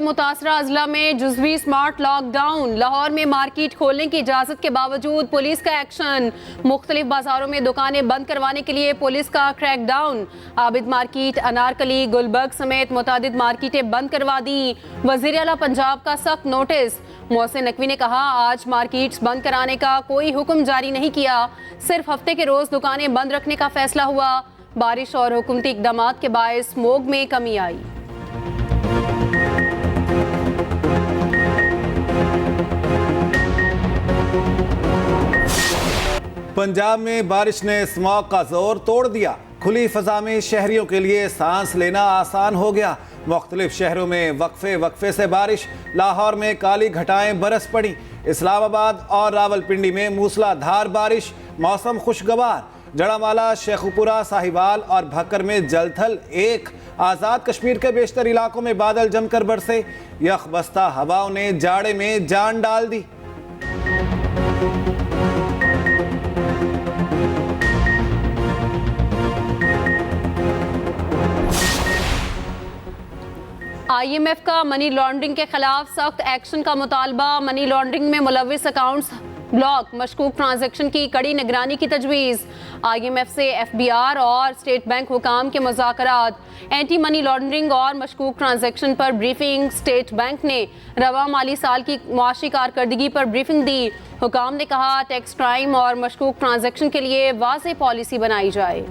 मुतासरा अजला में जुज़वी smart lockdown. Lahore में market खोलने की इजाज़त के बावजूद पुलिस का एक्शन। मुख्तलिफ बाजारों में दुकानें बंद करवाने के लिए पुलिस का क्रैकडाउन। आबिद मार्केट, अनारकली, गुलबर्ग समेत मुतादिद मार्केटें बंद करवा दी। वज़ीर आला पंजाब का सख्त नोटिस। मोहसिन नकवी ने कहा, आज मार्केट्स बंद कराने का कोई हुक्म जारी नहीं किया, सिर्फ हफ्ते के रोज़ दुकानें बंद रखने का फैसला हुआ। बारिश और हुकूमती इक़दामात के बायस स्मोग में कमी आई। पंजाब में बारिश ने स्मॉग का जोर तोड़ दिया। खुली फजा में शहरियों के लिए सांस लेना आसान हो गया। मुख्तलिफ शहरों में वक्फे से बारिश। लाहौर में काली घटाएं बरस पड़ी। इस्लामाबाद और रावलपिंडी में मूसलाधार बारिश। मौसम खुशगवार। जड़ामाला, शेखुपुरा, साहिवाल और भक्कर में जलथल एक। आज़ाद कश्मीर के बेशतर इलाकों में बादल जमकर बरसे। यखबस्ता हवाओं ने जाड़े में जान डाल दी। IMF का मनी लॉन्ड्रिंग के खिलाफ सख्त एक्शन का मुतालबा। मनी लॉन्ड्रिंग में मुलविस अकाउंट्स ब्लॉक, मशकूक ट्रांजैक्शन की कड़ी निगरानी की तजवीज़। IMF से FBR और स्टेट बैंक हुकाम के मुज़ाकरात। एंटी मनी लॉन्ड्रिंग और मशकूक ट्रांजैक्शन पर ब्रीफिंग। स्टेट बैंक ने रवा माली साल की मुआशी कारकर्दगी पर ब्रीफिंग दी। हुकाम ने कहा, टैक्स क्राइम और मशकूक ट्रांजैक्शन के लिए वाज़ेह पॉलिसी बनाई जाए।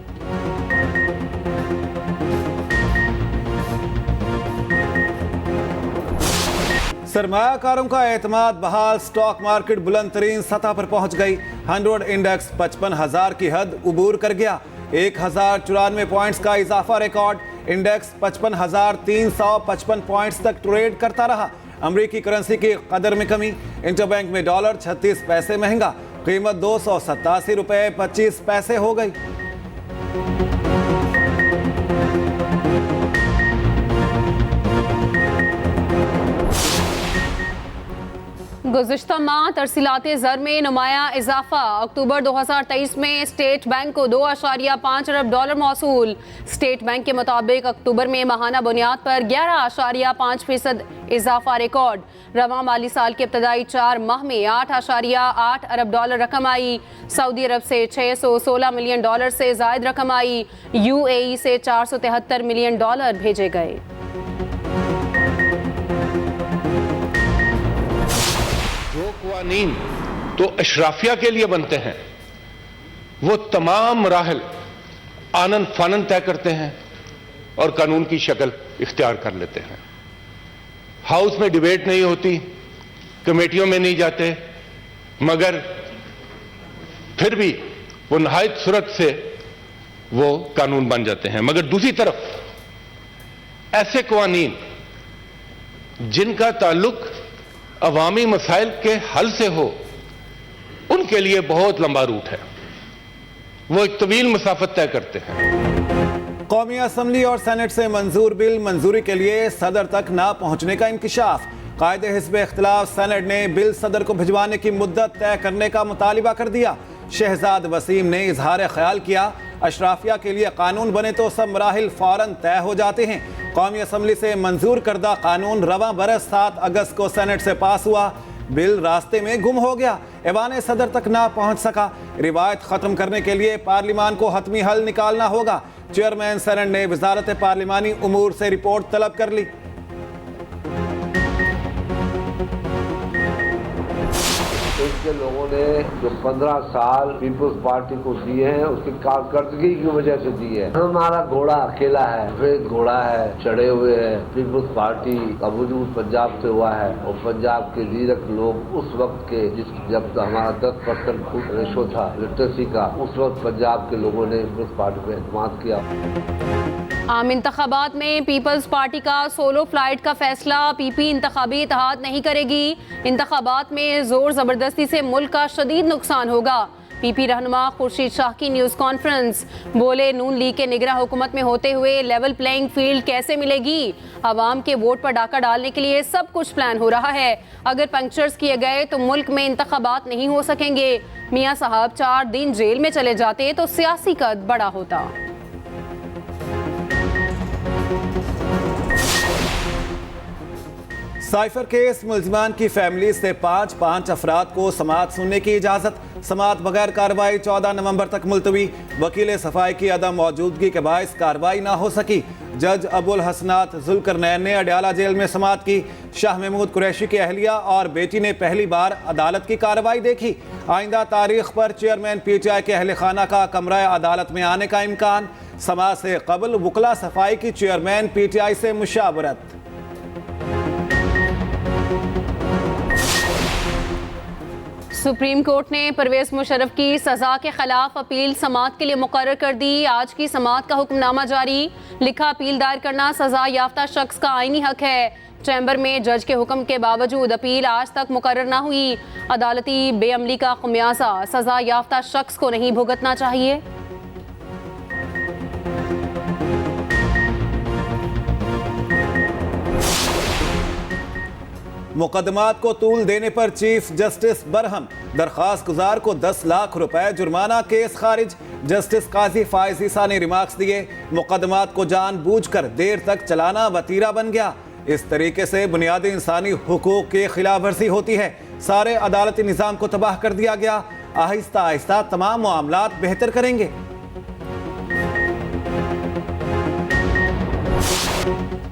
सरमायाकारों का एतमाद बहाल। स्टॉक मार्केट बुलंद तरीन सतह पर पहुंच गई। 100 इंडेक्स 55,000 की हद उबूर कर गया। 1,094 पॉइंट्स का इजाफा रिकॉर्ड। इंडेक्स 55,355 पॉइंट्स तक ट्रेड करता रहा। अमरीकी करेंसी की कदर में कमी। इंटरबैंक में डॉलर 36 पैसे महंगा। कीमत 287 रुपये 25 पैसे हो गई। गुज़िश्ता माह तरसीलाते ज़र में नुमाया इजाफा। अक्टूबर 2023 में स्टेट बैंक को $2.5 अरब मौसूल। स्टेट बैंक के मुताबिक अक्टूबर में माहाना बुनियाद पर 11.5% इजाफा रिकॉर्ड। रवा माली साल के इब्तदाई 4 माह में $8.8 अरब रकम आई। सऊदी अरब से $616 मिलियन से ज़ायद रकम आई। UAE से $473 मिलियन भेजे गए। कानून तो अशराफिया के लिए बनते हैं, वो तमाम मराहल आनन फानन तय करते हैं और कानून की शक्ल इख्तियार कर लेते हैं। हाउस में डिबेट नहीं होती, कमेटियों में नहीं जाते, मगर फिर भी वो नहायत सूरत से वो कानून बन जाते हैं। मगर दूसरी तरफ ऐसे कानून जिनका ताल्लुक अवामी मसाइल के हल से हो, उनके लिए बहुत लंबा रूट है, वो एक तवील मसाफत तय करते हैं। कौमी असम्बली और सेनेट से मंजूर बिल मंजूरी के लिए सदर तक ना पहुंचने का इंकिशाफ। कायदे हिस्ब इख्तिलाफ सेनेट ने बिल सदर को भिजवाने की मुद्दत तय करने का मुतालिबा कर दिया। शहजाद वसीम ने इजहार ख्याल किया, अशराफिया के लिए कानून बने तो सब मराहिल फौरन तय हो जाते हैं। कौमी असम्बली से मंजूर करदा कानून रवा बरस 7 अगस्त को सेनेट से पास हुआ। बिल रास्ते में गुम हो गया, ऐवान सदर तक ना पहुंच सका। रिवायत खत्म करने के लिए पार्लिमान को हतमी हल निकालना होगा। चेयरमैन सेनेट ने वजारत पार्लिमानी उमूर से रिपोर्ट तलब कर ली। इसके लोगों ने जो 15 साल पीपल्स पार्टी को दिए हैं, उसकी कारकर्दगी की वजह से दिए हैं। हमारा घोड़ा अकेला है, सफेद घोड़ा है, चढ़े हुए हैं। पीपल्स पार्टी का वजूद पंजाब से हुआ है और पंजाब के जीरक लोग उस वक्त के जब हमारा 10% रेशो था लिटरेसी का, उस वक्त पंजाब के लोगों ने पीपल्स पार्टी पर एतमाद किया। आम इंतखाबात में पीपल्स पार्टी का सोलो फ्लाइट का फैसला। PP इंतखाबी इत्तेहाद नहीं करेगी। इंतखाबात में जोर जबरदस्ती से मुल्क का शदीद नुकसान होगा। PP रहनुमा खुर्शीद शाह की न्यूज़ कॉन्फ्रेंस। बोले, नून लीग के निगरां हुकूमत में होते हुए लेवल प्लेइंग फील्ड कैसे मिलेगी? आवाम के वोट पर डाका डालने के लिए सब कुछ प्लान हो रहा है। अगर पंक्चर्स किए गए तो मुल्क में इंतखाबात नहीं हो सकेंगे। मियाँ साहब 4 दिन जेल में चले जाते तो सियासी कद बड़ा होता। साइफर केस मुलजिमान की फैमिली से पाँच अफराद को समाअत सुनने की इजाज़त। समाअत बगैर कार्रवाई 14 नवंबर तक मुलतवी। वकील सफाई की अदम मौजूदगी के बायस कार्रवाई ना हो सकी। जज अबुल हसनात जुल्करनैन ने अडयाला जेल में समाअत की। शाह महमूद कुरैशी की अहलिया और बेटी ने पहली बार अदालत की कार्रवाई देखी। आइंदा तारीख पर चेयरमैन PTI के अहल खाना का कमरा अदालत में आने का इम्कान। समाअत से कबल वकला सफाई की चेयरमैन PTI से मुशावरत। सुप्रीम कोर्ट ने परवेज मुशर्रफ की सजा के खिलाफ अपील समाअत के लिए मुकर्रर कर दी। आज की समाअत का हुक्मनामा जारी। लिखा अपील दायर करना सजा याफ्ता शख्स का आईनी हक है। चैम्बर में जज के हुक्म के बावजूद अपील आज तक मुकर्रर ना हुई। अदालती बेअमली का खुमियाजा सजा याफ्ता शख्स को नहीं भुगतना चाहिए। मुकदमात को तूल देने पर चीफ जस्टिस बरहम। दरखास्त गुजार को 10 लाख रुपए जुर्माना। केस खारिज। जस्टिस काजी फायज ईसा ने रिमार्क्स दिए, मुकदमात को जानबूझकर देर तक चलाना वतीरा बन गया। इस तरीके से बुनियादी इंसानी हुकूक की खिलाफ वर्जी होती है। सारे अदालती निज़ाम को तबाह कर दिया गया। आहिस्ता आहिस्ता तमाम मामलात बेहतर करेंगे।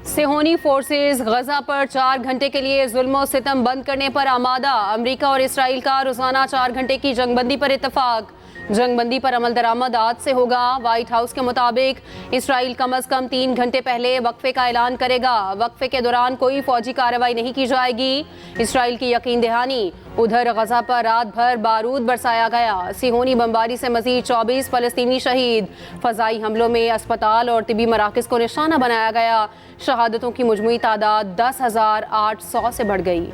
सेहोनी फोर्सेस गजा पर 4 घंटे के लिए जुल्म सितम बंद करने पर आमादा। अमेरिका और इसराइल का रोजाना 4 घंटे की जंगबंदी पर इत्तफाक। जंगबंदी पर अमल दरामद आज से होगा। व्हाइट हाउस के मुताबिक इसराइल कम अज कम 3 घंटे पहले वक्फे का ऐलान करेगा। वक्फे के दौरान कोई फौजी कार्रवाई नहीं की जाएगी। इसराइल की यकीन दहानी। उधर गजा पर रात भर बारूद बरसाया गया। सिहोनी बमबारी से मजीद 24 फलस्तीनी शहीद। फजाई हमलों में अस्पताल और तिबी मराकज को निशाना बनाया गया। शहादतों की मुजमुई तादाद 10,800 से बढ़ गई।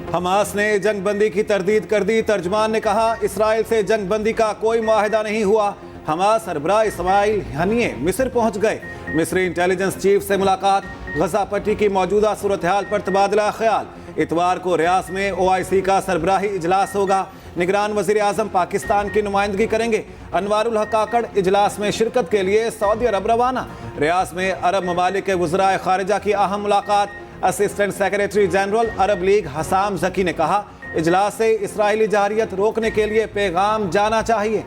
हमास ने जंगबंदी की तरदीद कर दी। तर्जमान ने कहा, इसराइल से जंगबंदी का कोई मुआहिदा नहीं हुआ। हमास सरबराह इस्माइल हनिये मिस्र पहुंच गए। मिस्री इंटेलिजेंस चीफ से मुलाकात। गजा पट्टी की मौजूदा सूरत हाल पर तबादला ख्याल। इतवार को रियास में OIC का सरबराही इजलास होगा। निगरान वजीर आजम पाकिस्तान की नुमाइंदगी करेंगे। अनवारुल हक काकड़ इजलास में शिरकत के लिए सऊदी अरब रवाना। रियास में अरब ममालिक के वज़राए खारिजा की अहम मुलाकात। असिस्टेंट सेक्रेटरी जनरल अरब लीग हसाम जकी ने कहा, इजलास से इसराइली जारियत रोकने के लिए पैगाम जाना चाहिए।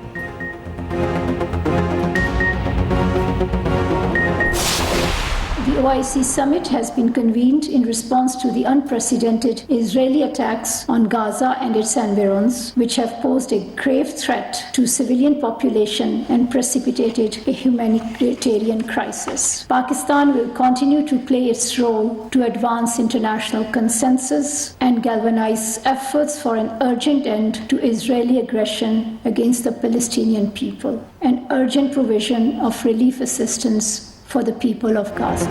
The OIC summit has been convened in response to the unprecedented Israeli attacks on Gaza and its environs, which have posed a grave threat to civilian population and precipitated a humanitarian crisis. Pakistan will continue to play its role to advance international consensus and galvanize efforts for an urgent end to Israeli aggression against the Palestinian people and urgent provision of relief assistance for the people of Gaza.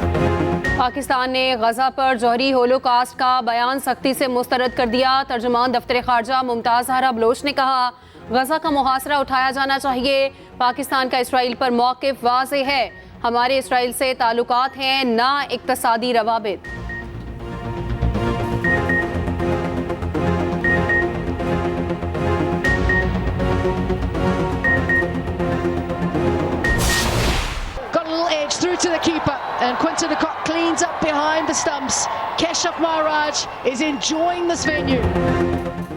Pakistan ने गजा पर जौहरी Holocaust का बयान सख्ती से मुस्तरद कर दिया। तर्जुमान दफ्तर खारजा मुमताज हरा बलोच ने कहा, गजा का मुहासरा उठाया जाना चाहिए। पाकिस्तान का इसराइल पर मौक़िफ़ वाज़ेह है। हमारे इसराइल से ताल्लुकात हैं, ना इक़्तिसादी रवाबित। Through to the keeper and Quinton de Kock cleans up behind the stumps. Keshav Maharaj is enjoying this venue.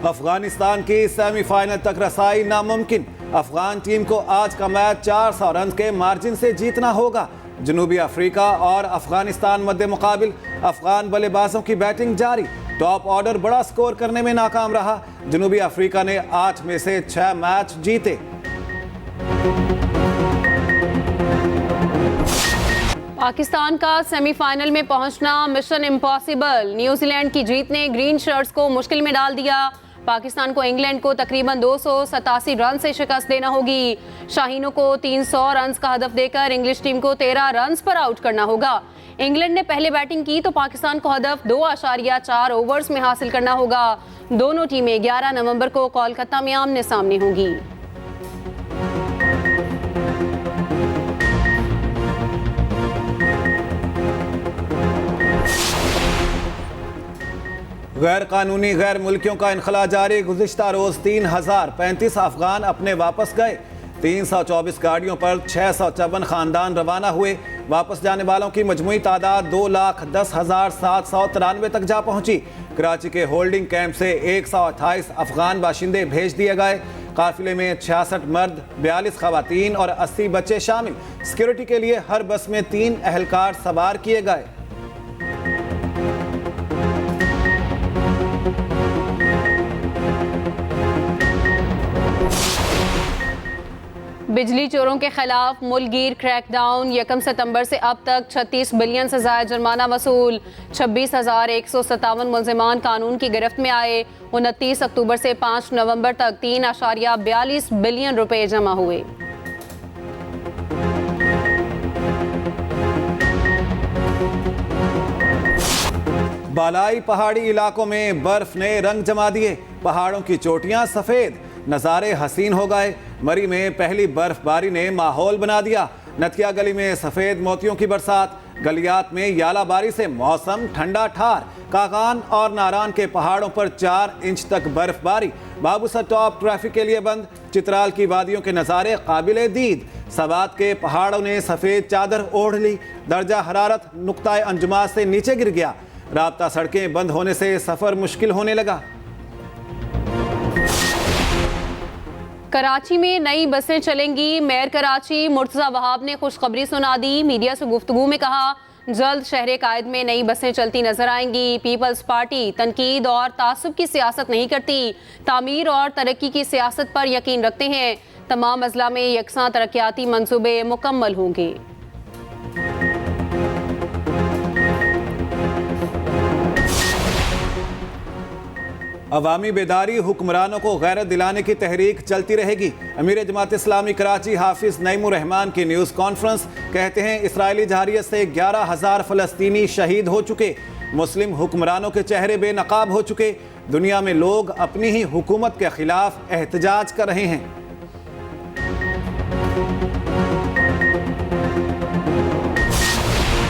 Afghanistan की सेमीफाइनल तक रसाई नामुमकिन। अफगान टीम को आज का मैच 400 रन के मार्जिन से जीतना होगा। जनूबी अफ्रीका और अफगानिस्तान मध्य मुकाबिल। अफगान बल्लेबाजों की बैटिंग जारी। टॉप ऑर्डर बड़ा स्कोर करने में नाकाम रहा। जनूबी अफ्रीका ने 8 में से 6 मैच जीते। पाकिस्तान का सेमीफाइनल में पहुंचना मिशन इम्पॉसिबल। न्यूजीलैंड की जीत ने ग्रीन शर्ट्स को मुश्किल में डाल दिया। पाकिस्तान को इंग्लैंड को तकरीबन 287 रन से शिकस्त देना होगी। शाहीनों को 300 रन का हदफ देकर इंग्लिश टीम को 13 रन पर आउट करना होगा। इंग्लैंड ने पहले बैटिंग की तो पाकिस्तान को हदफ 2.4 ओवर्स में हासिल करना होगा। दोनों टीमें 11 नवंबर को कोलकाता में आमने सामने होंगी। गैर कानूनी गैर मुल्कियों का इनखला जारी। गुज़िश्ता रोज 3035 अफगान अपने वापस गए। 324 गाड़ियों पर 654 खानदान रवाना हुए। वापस जाने वालों की मजमूई तादाद 2,10,793 तक जा पहुंची। कराची के होल्डिंग कैंप से 128 अफगान बाशिंदे भेज दिए गए। काफिले में 66 मर्द, 42 खवातीन और 80 बच्चे शामिल। सिक्योरिटी के लिए हर बस में 3 अहलकार सवार किए गए। बिजली चोरों के खिलाफ मुल्कगीर क्रैकडाउन। 1 सितंबर से अब तक 36 बिलियन से ज्यादा जुर्माना वसूल। 26,157 मुलजिमान कानून की गिरफ्त में आए। 29 अक्टूबर से 5 नवंबर तक 3.42 बिलियन रुपए जमा हुए। बालाई पहाड़ी इलाकों में बर्फ ने रंग जमा दिए। पहाड़ों की चोटियां सफेद, नज़ारे हसीन हो गए। मरी में पहली बर्फबारी ने माहौल बना दिया। नथिया गली में सफेद मोतियों की बरसात। गलियात में यालाबारी से मौसम ठंडा ठार। कागान और नारान के पहाड़ों पर 4 इंच तक बर्फबारी। बाबूसर टॉप ट्रैफिक के लिए बंद। चित्राल की वादियों के नज़ारे काबिले दीद। सवात के पहाड़ों ने सफ़ेद चादर ओढ़ ली। दर्जा हरारत नुक्ताए अंजुमा से नीचे गिर गया। राब्ता सड़कें बंद होने से सफ़र मुश्किल होने लगा। कराची में नई बसें चलेंगी। मेयर कराची मुर्तज़ा वहाब ने खुशखबरी सुना दी। मीडिया से गुफ्तगू में कहा, जल्द शहर कायद में नई बसें चलती नजर आएंगी। पीपल्स पार्टी तनकीद और तासुब की सियासत नहीं करती, तामीर और तरक्की की सियासत पर यकीन रखते हैं। तमाम अजला में यकसां तरक्याती मंसूबे मुकम्मल होंगे। अवामी बेदारी, हुक्मरानों को गैरत दिलाने की तहरीक चलती रहेगी। अमीर जमात इस्लामी कराची हाफिज नईमुर रहमान की न्यूज़ कॉन्फ्रेंस। कहते हैं इस्राइली जहारियत से 11,000 फ़लस्तीनी शहीद हो चुके। मुस्लिम हुक्मरानों के चेहरे बेनकाब हो चुके। दुनिया में लोग अपनी ही हुकूमत के खिलाफ एहतजाज कर रहे हैं।